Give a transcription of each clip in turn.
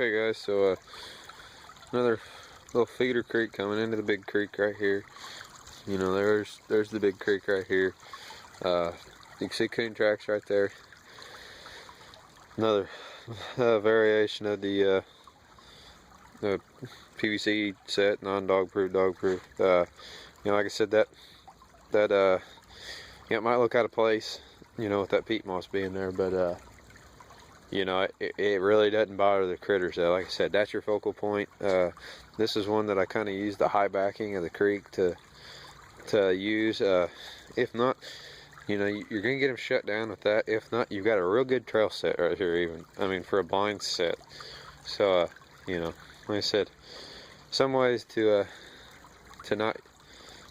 Okay guys, so another little feeder creek coming into the big creek right here. You know, there's the big creek right here. You can see coon tracks right there. Another variation of the PVC set, non-dog proof, dog proof. You know, like I said, that yeah, it might look out of place, you know, with that peat moss being there, but you know, it really doesn't bother the critters though. Like I said, that's your focal point. This is one that I kind of use the high backing of the creek to use. If not, you know, you're gonna get them shut down with that. If not, you've got a real good trail set right here. Even, I mean, for a blind set. So you know, like I said, some ways to not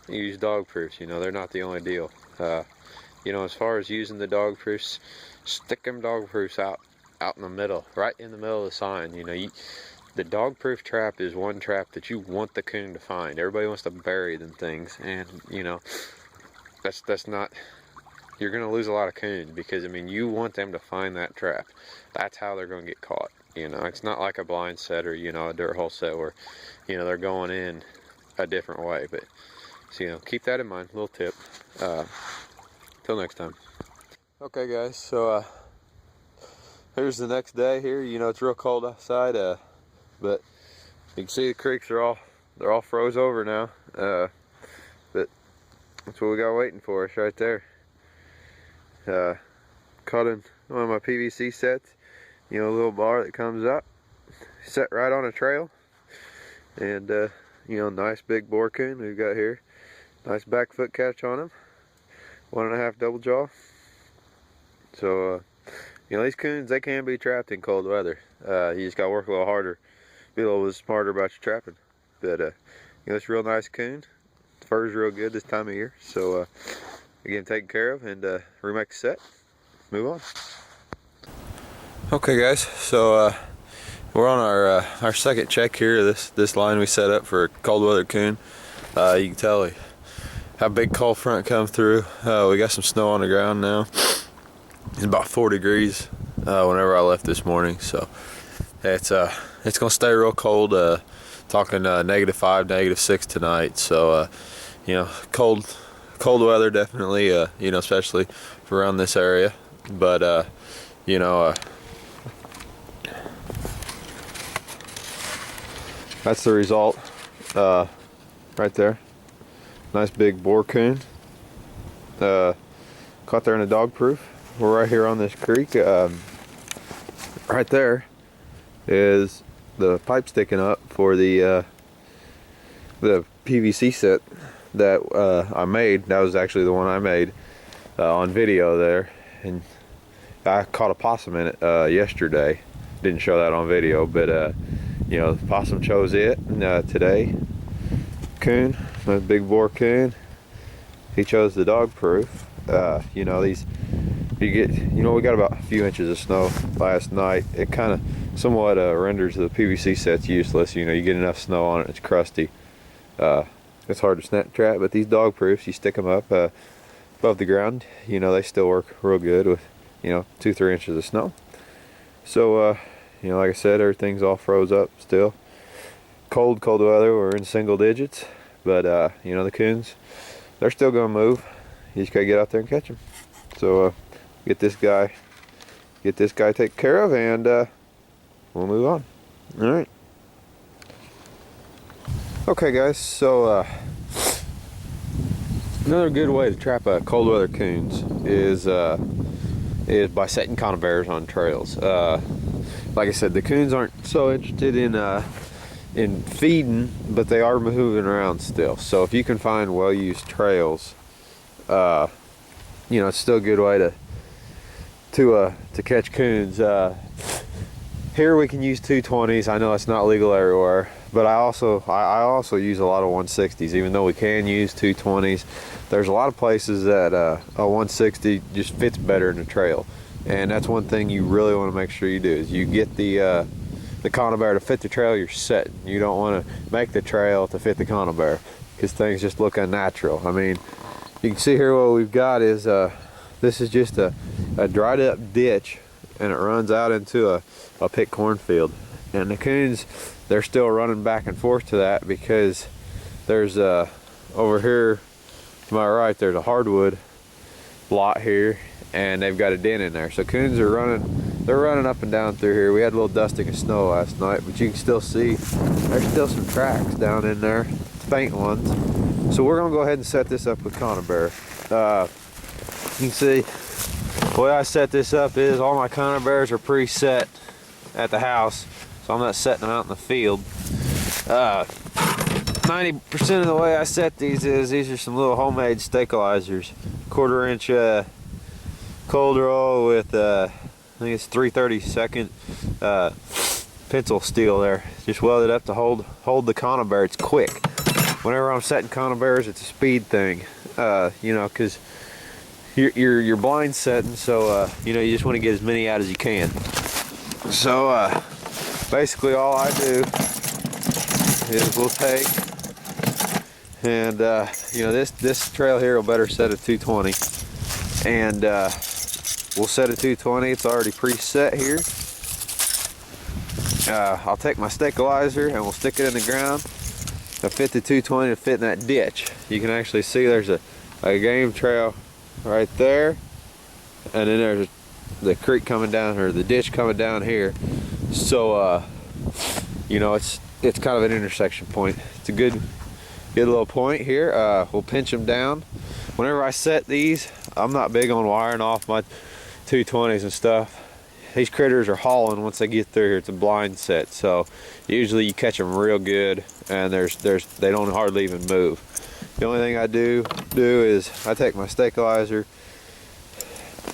use dog proofs. You know, they're not the only deal. You know, as far as using the dog proofs, stick them dog proofs out in the middle, right in the middle of the sign. You know, the dog proof trap is one trap that you want the coon to find. Everybody wants to bury them things, and you know, that's not, you're gonna lose a lot of coons, because I mean, you want them to find that trap. That's how they're gonna get caught. You know, it's not like a blind set or, you know, a dirt hole set where, you know, they're going in a different way. But so, you know, keep that in mind. Little tip. Till next time. Okay guys, so here's the next day here. You know, it's real cold outside, but you can see the creeks are all froze over now. But that's what we got waiting for us right there. Caught in one of my PVC sets. You know, a little bar that comes up, set right on a trail, and you know, nice big boar coon we've got here. Nice back foot catch on him. 1.5 double jaw. So you know, these coons, they can be trapped in cold weather. You just gotta work a little harder, be a little bit smarter about your trapping. But you know, it's a real nice coon. The fur's real good this time of year. So again, taken care of, and remake the set. Move on. Okay guys, so we're on our second check here. This line we set up for a cold weather coon. You can tell we have a big cold front come through. We got some snow on the ground now. It's about 4 degrees whenever I left this morning, so it's gonna stay real cold. Talking -5, -6 tonight. So you know, cold weather definitely. You know, especially for around this area. But you know, that's the result right there. Nice big boar coon. Caught there in a dog proof. We're right here on this creek. Right there is the pipe sticking up for the PVC set that I made. That was actually the one I made on video there, and I caught a possum in it yesterday. Didn't show that on video, but you know, the possum chose it today. Coon, a big boar coon, he chose the dog proof. You know, these, you know, we got about a few inches of snow last night. It kind of somewhat renders the PVC sets useless. You know, you get enough snow on it, it's crusty. It's hard to snap trap, but these dog proofs, you stick them up above the ground, you know, they still work real good with, you know, 2-3 inches of snow. So you know, like I said, everything's all froze up still. Cold weather, we're in single digits, but you know, the coons, they're still gonna move. You just gotta get out there and catch them. So get this guy taken care of, and we'll move on. All right. Okay guys, so another good way to trap cold weather coons is by setting conibears on trails. Like I said, the coons aren't so interested in feeding, but they are moving around still. So if you can find well-used trails, you know, it's still a good way to catch coons. Here we can use 220s. I know it's not legal everywhere, but I also use a lot of 160s. Even though we can use 220s, there's a lot of places that a 160 just fits better in the trail. And that's one thing you really want to make sure you do, is you get the conibear to fit the trail you're setting. You don't want to make the trail to fit the conibear, because things just look unnatural. I mean, you can see here what we've got is this is just a dried up ditch, and it runs out into a pit cornfield. And the coons, they're still running back and forth to that because there's over here to my right, there's a hardwood lot here, and they've got a den in there. So coons are running up and down through here. We had a little dusting of snow last night, but you can still see there's still some tracks down in there, faint ones. So we're gonna go ahead and set this up with conibear. You can see the way I set this up is all my conibears are preset at the house, so I'm not setting them out in the field. 90% of the way I set these are some little homemade stabilizers, 1/4 inch cold roll with I think it's 3/32 pencil steel there, just welded up to hold the conibear. It's quick. Whenever I'm setting conibears, it's a speed thing, you know, because you're blind setting, so you know, you just want to get as many out as you can. So basically all I do is we'll take and you know, this trail here will better set at 220, and we'll set at 220. It's already preset here. I'll take my stabilizer and we'll stick it in the ground. I'll fit the 220 to fit in that ditch. You can actually see there's a game trail right there, and then there's the creek coming down, or the ditch coming down here. So you know, it's kind of an intersection point. It's a good little point here. We'll pinch them down. Whenever I set these, I'm not big on wiring off my 220s and stuff. These critters are hauling once they get through here. It's a blind set, so usually you catch them real good, and they don't hardly even move. The only thing I do is I take my stabilizer,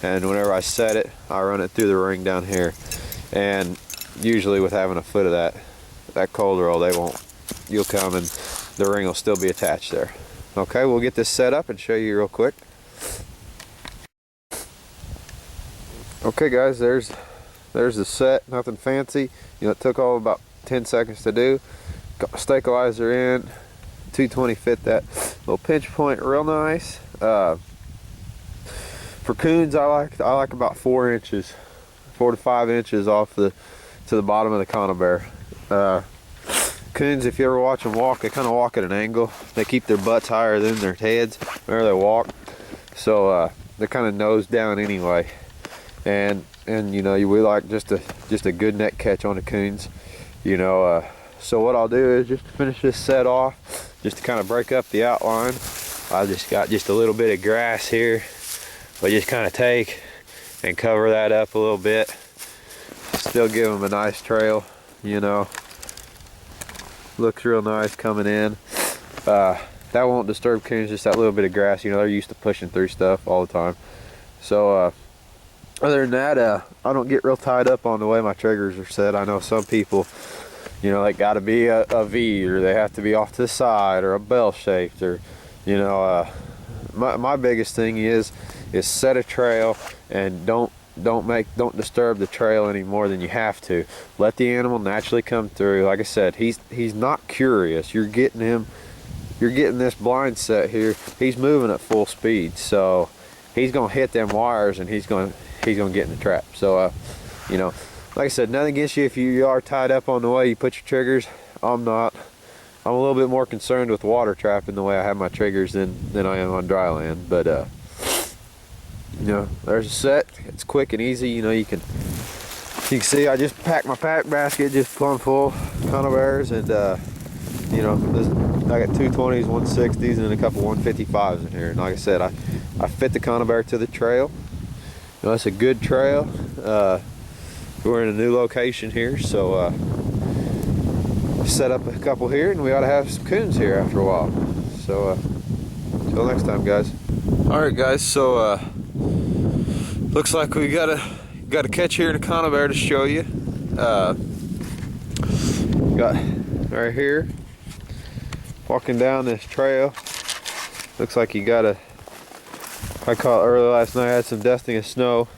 and whenever I set it, I run it through the ring down here. And usually with having a foot of that cold roll, you'll come and the ring will still be attached there. Okay, we'll get this set up and show you real quick. Okay guys, there's the set, nothing fancy. You know, it took all about 10 seconds to do. Got my stabilizer in, 220 fit that little pinch point real nice. For coons, I like about 4 inches, 4 to 5 inches off to the bottom of the conibear. Coons, if you ever watch them walk, they kind of walk at an angle. They keep their butts higher than their heads whenever they walk, so they're kind of nose down anyway. And you know, we like just a good neck catch on the coons, you know. So what I'll do is just to finish this set off, just to kind of break up the outline, I just got just a little bit of grass here. We just kind of take and cover that up a little bit. Still give them a nice trail, you know. Looks real nice coming in. That won't disturb coons, just that little bit of grass. You know, they're used to pushing through stuff all the time. So other than that, I don't get real tied up on the way my triggers are set. I know some people, you know, they got to be a V, or they have to be off to the side, or a bell shaped, or you know. My biggest thing is set a trail and don't disturb the trail any more than you have to. Let the animal naturally come through. Like I said, he's not curious. You're getting this blind set here. He's moving at full speed, so he's gonna hit them wires and he's gonna get in the trap. So you know, like I said, nothing against you if you are tied up on the way you put your triggers. I'm not. I'm a little bit more concerned with water trapping the way I have my triggers than I am on dry land. But you know, there's a set. It's quick and easy. You know, you can see I just packed my pack basket just plumb full conibears, and you know, I got 220s, 160s, and a couple 155s in here. And like I said, I fit the conibear to the trail. You know, it's a good trail. We're in a new location here, so set up a couple here, and we ought to have some coons here after a while. So until next time, guys. All right, guys. So looks like we got a catch here in a conibear to show you. Got right here, walking down this trail. Looks like you got I caught early last night. Had some dusting of snow.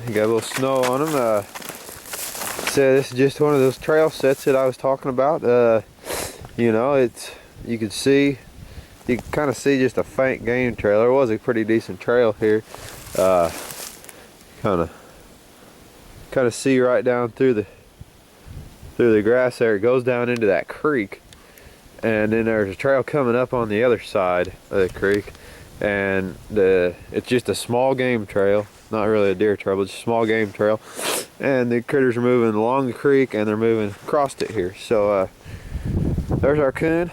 You got a little snow on them. So this is just one of those trail sets that I was talking about. You know, you can kind of see just a faint game trail. There was a pretty decent trail here. Kind of see right down through through the grass there. It goes down into that creek, and then there's a trail coming up on the other side of the creek, and it's just a small game trail, not really a deer trail, but just a small game trail, and the critters are moving along the creek and they're moving across it here. So there's our coon.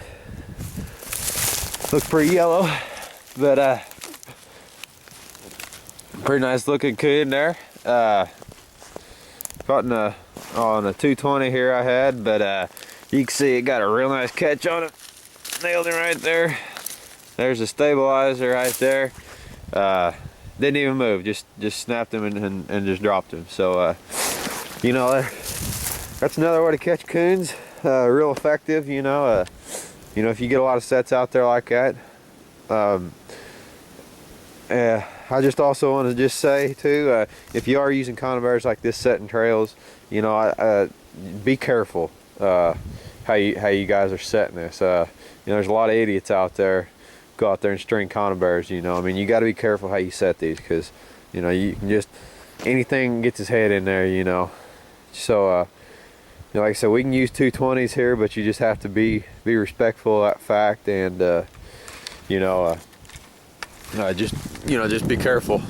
Looks pretty yellow, but pretty nice looking coon there. Caught on a 220 here I had, but you can see it got a real nice catch on it. Nailed him right there. There's a stabilizer right there. Didn't even move, just snapped him and just dropped him. So you know, that's another way to catch coons. Real effective, you know. You know, if you get a lot of sets out there like that. I just also want to just say too, if you are using conibears like this setting trails, you know, be careful how you guys are setting this. You know, there's a lot of idiots out there go out there and string conibears. You know, I mean, you got to be careful how you set these, because you know, you can just, anything gets his head in there, you know. So you know, like I said, we can use 220s here, but you just have to be respectful of that fact, and you know, just be careful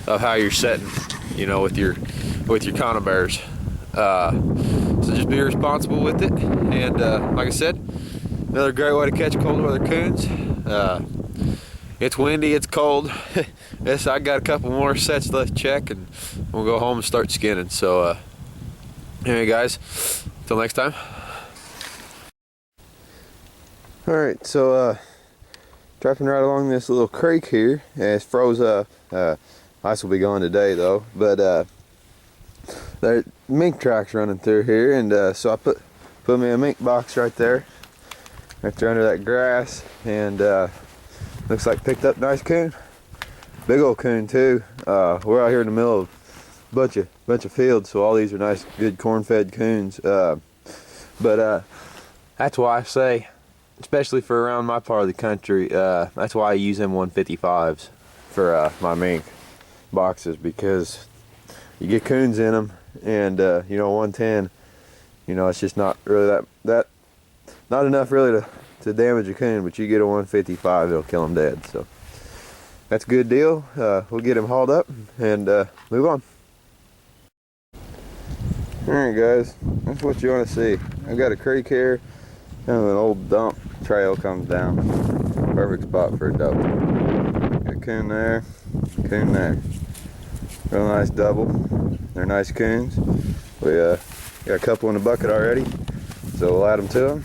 of how you're setting, you know, with your conibears. So just be responsible with it, and like I said, another great way to catch cold weather coons. It's windy, it's cold. Yes, I got a couple more sets left to check, and we'll go home and start skinning. So anyway guys, till next time. Alright, so trapping right along this little creek here. It's froze up. Ice will be gone today though, but there mink tracks running through here, and so I put me a mink box right there under that grass, and looks like picked up nice coon, big old coon too. We're out here in the middle of a bunch of fields, so all these are nice, good corn-fed coons. But that's why I say, especially for around my part of the country, that's why I use them 155s for my mink boxes, because you get coons in them, and you know, 110, you know, it's just not really that not enough really to damage a coon, but you get a 155, it'll kill them dead. So that's a good deal. We'll get him hauled up and move on. Alright guys, that's what you want to see. I've got a creek here, kind of an old dump trail comes down. Perfect spot for a double. Got a coon there, coon there. Real nice double. They're nice coons. We got a couple in the bucket already, so we'll add them to them,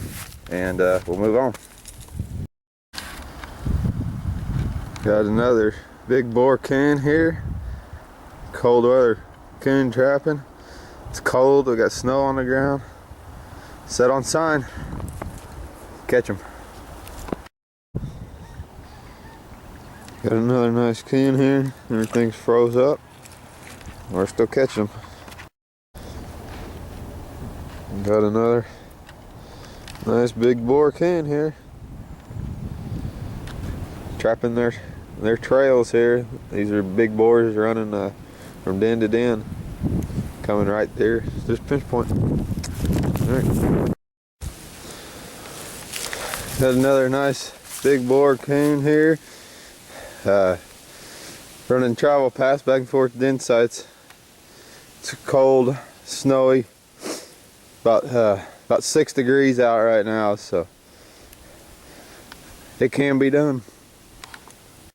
and we'll move on. Got another big bore coon here. Cold weather coon trapping. It's cold, we got snow on the ground. Set on sign. Catch them. Got another nice coon here. Everything's froze up. We're still catching them. Got another nice big boar coon here. Trapping their trails here. These are big boars running from den to den. Coming right there. There's pinch point. Alright. Got another nice big boar coon here. Running travel paths back and forth to den sites. It's cold, snowy. About 6 degrees out right now, so it can be done.